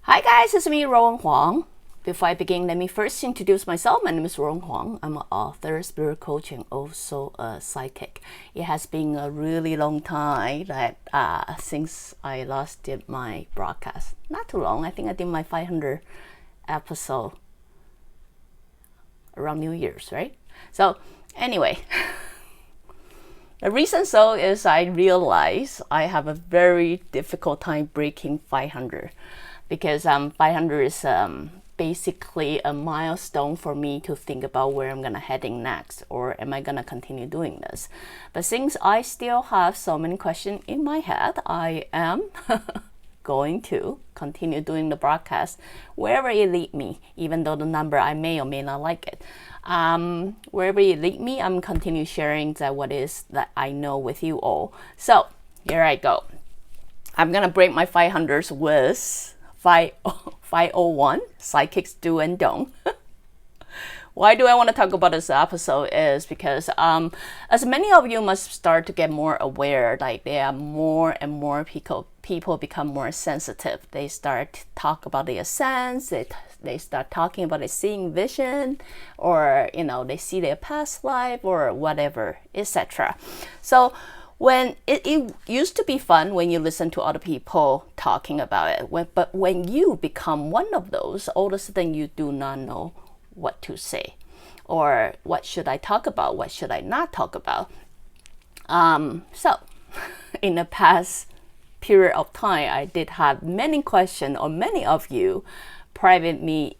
Hi guys, it's me, Ruowen Huang. Before I begin, let me first introduce myself. My name is Ruowen Huang. I'm an author, spirit coach, and also a psychic. It has been a really long time that since I last did my broadcast. Not too long. I think I did my 500 episode around New Year's, right? So anyway, the reason so is I realize I have a very difficult time breaking 500 because 500 is basically a milestone for me to think about where I'm gonna heading next, or am I gonna continue doing this. But since I still have so many questions in my head, I am going to continue doing the broadcast wherever it lead me, even though the number I may or may not like it. Wherever it lead me, I'm continue sharing that what is that I know with you all. So here I go. I'm gonna break my 500s with 501 psychics do and don't. Why do I want to talk about this episode is because as many of you must start to get more aware, like there are more and more people become more sensitive. They start to talk about their sense, they start talking about their seeing vision, or they see their past life or whatever, etc. So when it used to be fun when you listen to other people talking about it, but when you become one of those, all of a sudden you do not know what to say, or what should I talk about, what should I not talk about. So in the past period of time, I did have many questions, or many of you private me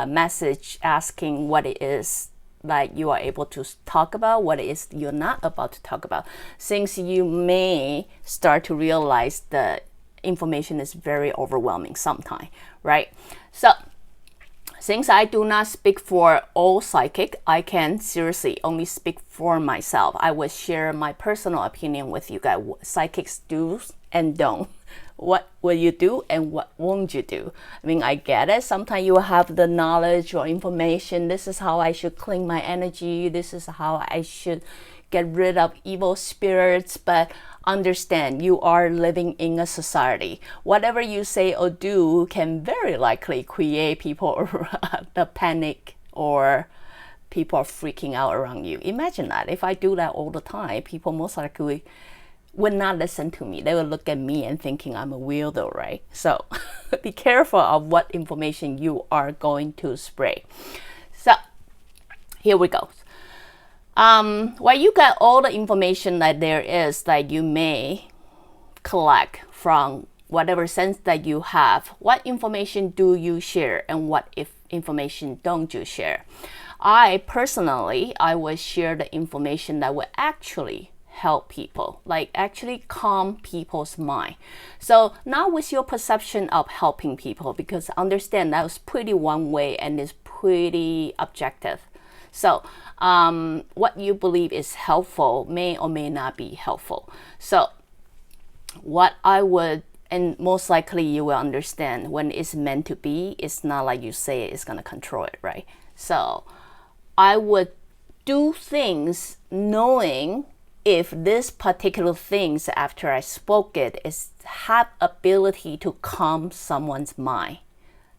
message asking what it is like you are able to talk about, what it is you're not about to talk about, since you may start to realize the information is very overwhelming sometimes, right? So since I do not speak for all psychic, I can seriously only speak for myself. I will share my personal opinion with you guys. Psychics do and don't. What will you do and what won't you do? I mean, I get it. Sometimes you have the knowledge or information. This is how I should clean my energy. This is how I should get rid of evil spirits. But understand, you are living in a society. Whatever you say or do can very likely create people the panic, or people are freaking out around you. Imagine that. If I do that all the time, people most likely would not listen to me. They would look at me and thinking I'm a weirdo, right? So be careful of what information you are going to spray. So here we go. While you got all the information that there is that you may collect from whatever sense that you have, what information do you share and what information don't you share? I personally will share the information that will actually help people, like actually calm people's mind. So not with your perception of helping people, because understand that was pretty one way and is pretty objective. So what you believe is helpful may or may not be helpful. So what I would, and most likely you will understand when it's meant to be, it's not like you say it's going to control it, right? So I would do things knowing if this particular things after I spoke it is have ability to calm someone's mind.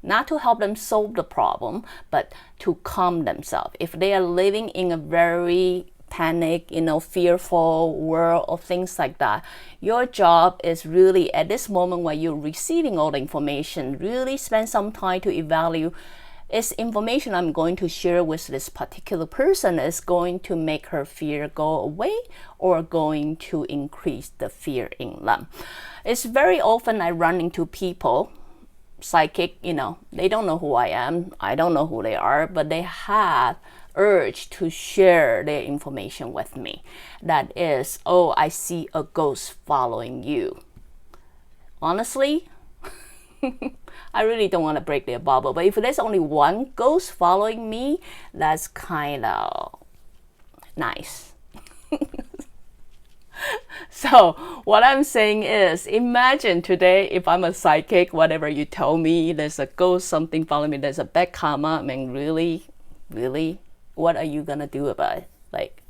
Not to help them solve the problem, but to calm themselves. If they are living in a very panic, fearful world or things like that, your job is really at this moment when you're receiving all the information, really spend some time to evaluate, is information I'm going to share with this particular person is going to make her fear go away or going to increase the fear in them. It's very often I run into people, psychic, they don't know who I am, I don't know who they are, but they have urge to share their information with me. That is, oh, I see a ghost following you. Honestly, I really don't want to break their bubble, but if there's only one ghost following me, that's kind of nice. So what I'm saying is, imagine today if I'm a psychic, whatever you tell me, there's a ghost, something following me, there's a bad karma. I mean, really, what are you gonna do about it? Like,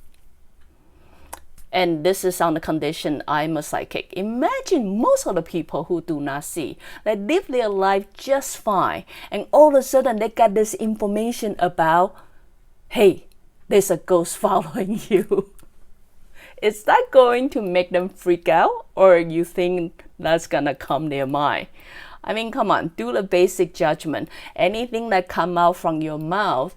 And this is on the condition I'm a psychic. Imagine most of the people who do not see, they live their life just fine. And all of a sudden they got this information about, hey, there's a ghost following you. Is that going to make them freak out, or you think that's gonna calm their mind? I mean, come on, do the basic judgment. Anything that come out from your mouth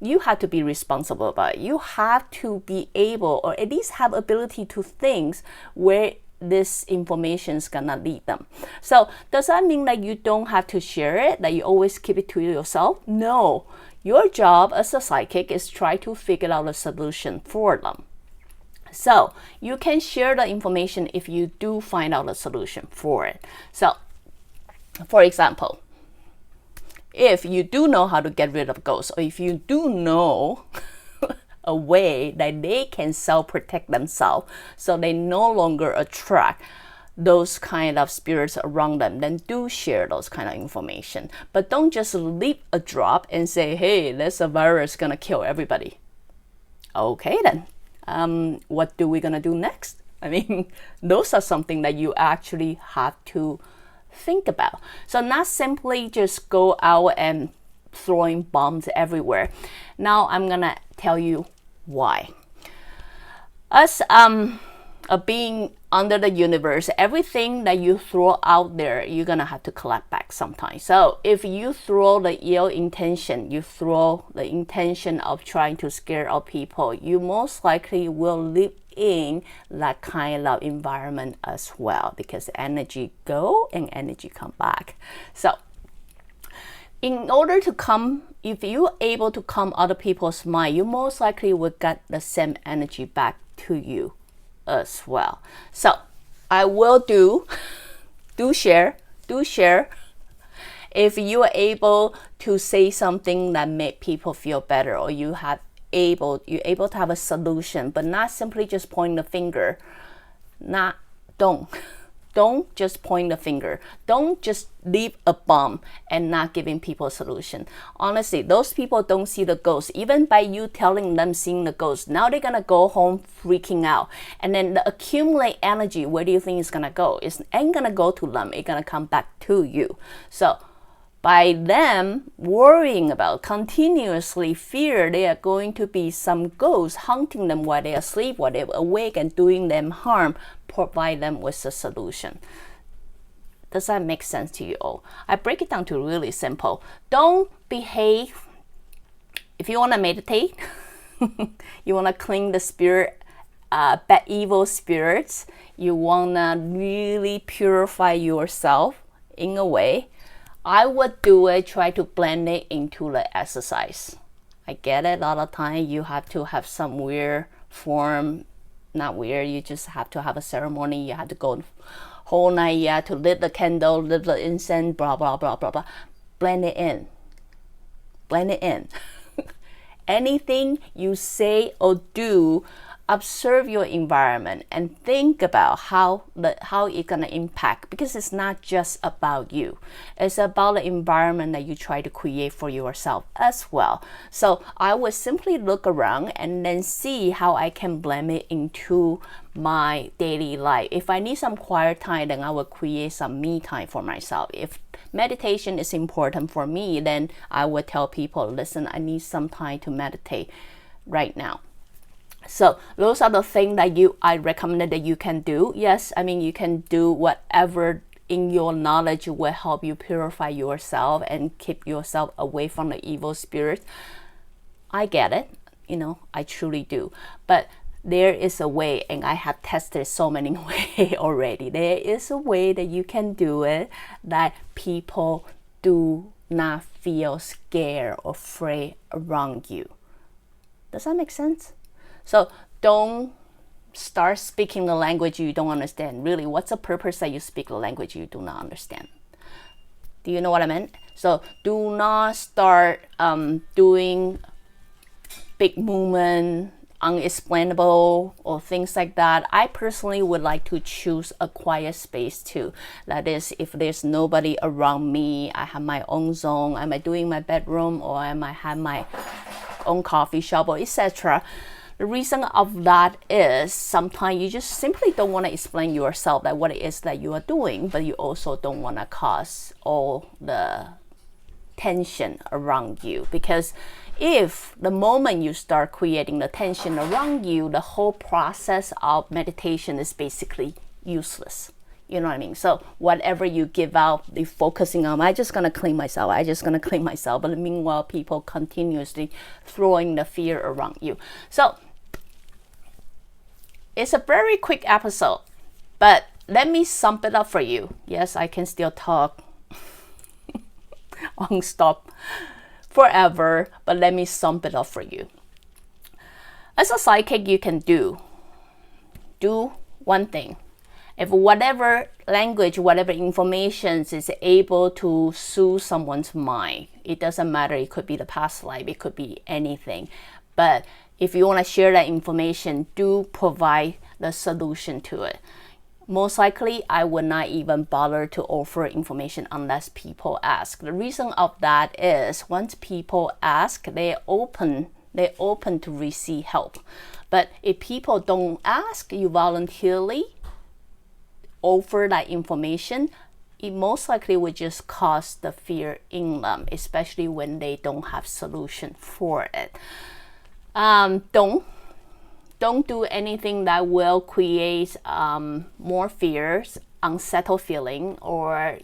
you have to be responsible about it. You have to be able, or at least have ability to think where this information is gonna lead them. So does that mean that you don't have to share it, that you always keep it to yourself? No. Your job as a psychic is try to figure out a solution for them. So you can share the information if you do find out a solution for it. So, for example, if you do know how to get rid of ghosts, or if you do know a way that they can self-protect themselves so they no longer attract those kind of spirits around them, then do share those kind of information. But don't just leave a drop and say, hey, there's a virus gonna kill everybody. Okay then. What are we gonna do next? I mean, those are something that you actually have to think about. So not simply just go out and throwing bombs everywhere. Now I'm gonna tell you why. As a being under the universe, everything that you throw out there, you're gonna have to collect back sometime. So if you throw the ill intention, you throw the intention of trying to scare out people, you most likely will live in that kind of environment as well, because energy go and energy come back. So in order to come, if you're able to calm other people's mind, you most likely will get the same energy back to you as well. So I will do share. If you are able to say something that make people feel better, or you're able to have a solution, but not simply just point the finger. Don't just point the finger. Don't just leave a bomb and not giving people a solution. Honestly, those people don't see the ghost. Even by you telling them seeing the ghost, now they're gonna go home freaking out. And then the accumulate energy, where do you think it's gonna go? It ain't gonna go to them. It's gonna come back to you. So by them worrying about, continuously fear there are going to be some ghosts haunting them while they are asleep, while they're awake, and doing them harm, provide them with a solution. Does that make sense to you all? I break it down to really simple. Don't behave. If you want to meditate, you want to clean the spirit, bad evil spirits, you want to really purify yourself in a way, I would do it, try to blend it into the exercise. I get it, a lot of time you have to have some weird form, not weird, you just have to have a ceremony, you have to go whole night, you have to lit the candle, lit the incense, blah, blah, blah, blah, blah. Blend it in. Blend it in. Anything you say or do, observe your environment and think about how it's gonna impact, because it's not just about you. It's about the environment that you try to create for yourself as well. So I would simply look around and then see how I can blend it into my daily life. If I need some quiet time, then I will create some me time for myself. If meditation is important for me, then I would tell people, listen, I need some time to meditate right now. So those are the things that I recommend that you can do. Yes, I mean, you can do whatever in your knowledge will help you purify yourself and keep yourself away from the evil spirits. I get it, I truly do. But there is a way, and I have tested so many ways already. There is a way that you can do it that people do not feel scared or afraid around you. Does that make sense? So don't start speaking the language you don't understand. Really, what's the purpose that you speak the language you do not understand? Do you know what I meant? So do not start doing big movement, unexplainable, or things like that. I personally would like to choose a quiet space too. That is, if there's nobody around me, I have my own zone. I might do in my bedroom, or I might have my own coffee shop, or etc. The reason of that is sometimes you just simply don't want to explain yourself that what it is that you are doing, but you also don't want to cause all the tension around you, because if the moment you start creating the tension around you, the whole process of meditation is basically useless. You know what I mean? So whatever you give out, you're focusing on, I'm just going to clean myself. But meanwhile, people continuously throwing the fear around you. So it's a very quick episode, but let me sum it up for you. Yes, I can still talk non-stop forever, but let me sum it up for you. As a psychic, you can do one thing. If whatever language, whatever information is able to soothe someone's mind, it doesn't matter. It could be the past life, it could be anything. But if you want to share that information, do provide the solution to it. Most likely, I would not even bother to offer information unless people ask. The reason of that is once people ask, they're open to receive help. But if people don't ask, you voluntarily offer that information, it most likely would just cause the fear in them, especially when they don't have solution for it. Don't do anything that will create more fears, unsettled feeling, or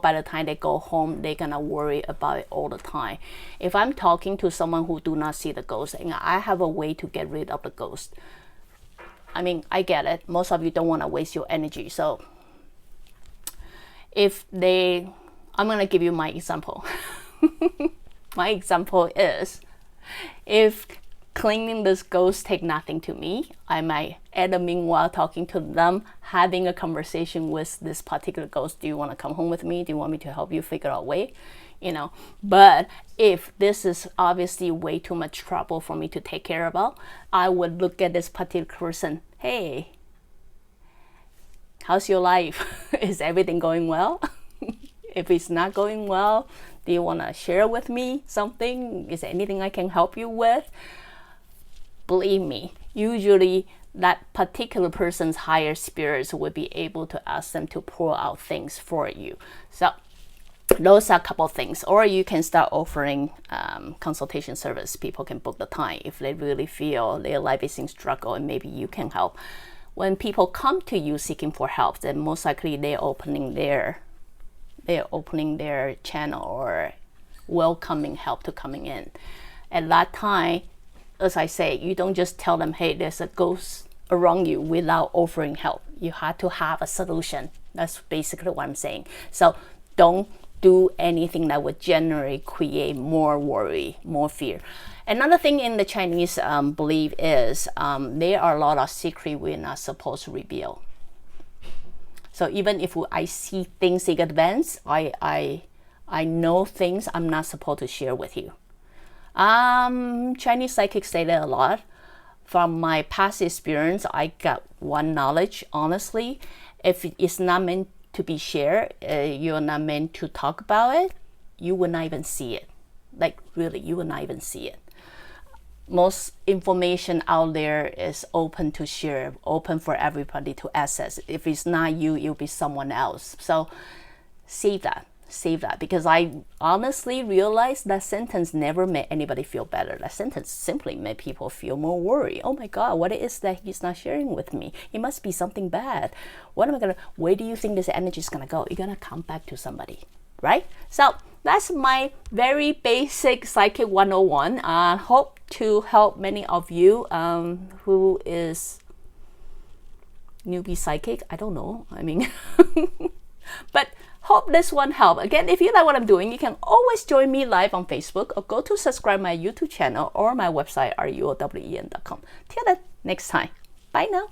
by the time they go home, they're gonna worry about it all the time. If I'm talking to someone who do not see the ghost, and I have a way to get rid of the ghost, I mean, I get it. Most of you don't want to waste your energy. So I'm going to give you my example. My example is, if cleaning this ghost take nothing to me, I might, at the meanwhile, talking to them, having a conversation with this particular ghost. Do you want to come home with me? Do you want me to help you figure out a way? But if this is obviously way too much trouble for me to take care about, I would look at this particular person. Hey, how's your life? Is everything going well? If it's not going well, do you want to share with me something? Is there anything I can help you with? Believe me, usually that particular person's higher spirits will be able to ask them to pour out things for you. So those are a couple of things. Or you can start offering consultation service. People can book the time if they really feel their life is in struggle, and maybe you can help. When people come to you seeking for help, then most likely they're opening their channel or welcoming help to coming in. At that time, as I say, you don't just tell them, hey, there's a ghost around you, without offering help. You have to have a solution. That's basically what I'm saying. So don't do anything that would generally create more worry, more fear. Another thing in the Chinese belief is there are a lot of secrets we're not supposed to reveal. So even if I see things in advance, I know things I'm not supposed to share with you. Chinese psychics say that a lot. From my past experience, I got one knowledge, honestly. If it's not meant to be shared, you're not meant to talk about it, you will not even see it. Like really, you will not even see it. Most information out there is open to share, open for everybody to access. If it's not you, it'll be someone else. So save that, because I honestly realized that sentence never made anybody feel better. That sentence simply made people feel more worried. Oh my God, what it is that he's not sharing with me? It must be something bad. Where do you think this energy is gonna go? You're gonna come back to somebody, right? So that's my very basic Psychic 101. Hope to help many of you who is newbie psychic. I don't know. I mean, but hope this one helped. Again, if you like what I'm doing, you can always join me live on Facebook, or go to subscribe my YouTube channel or my website, ruowen.com. Till then, next time. Bye now.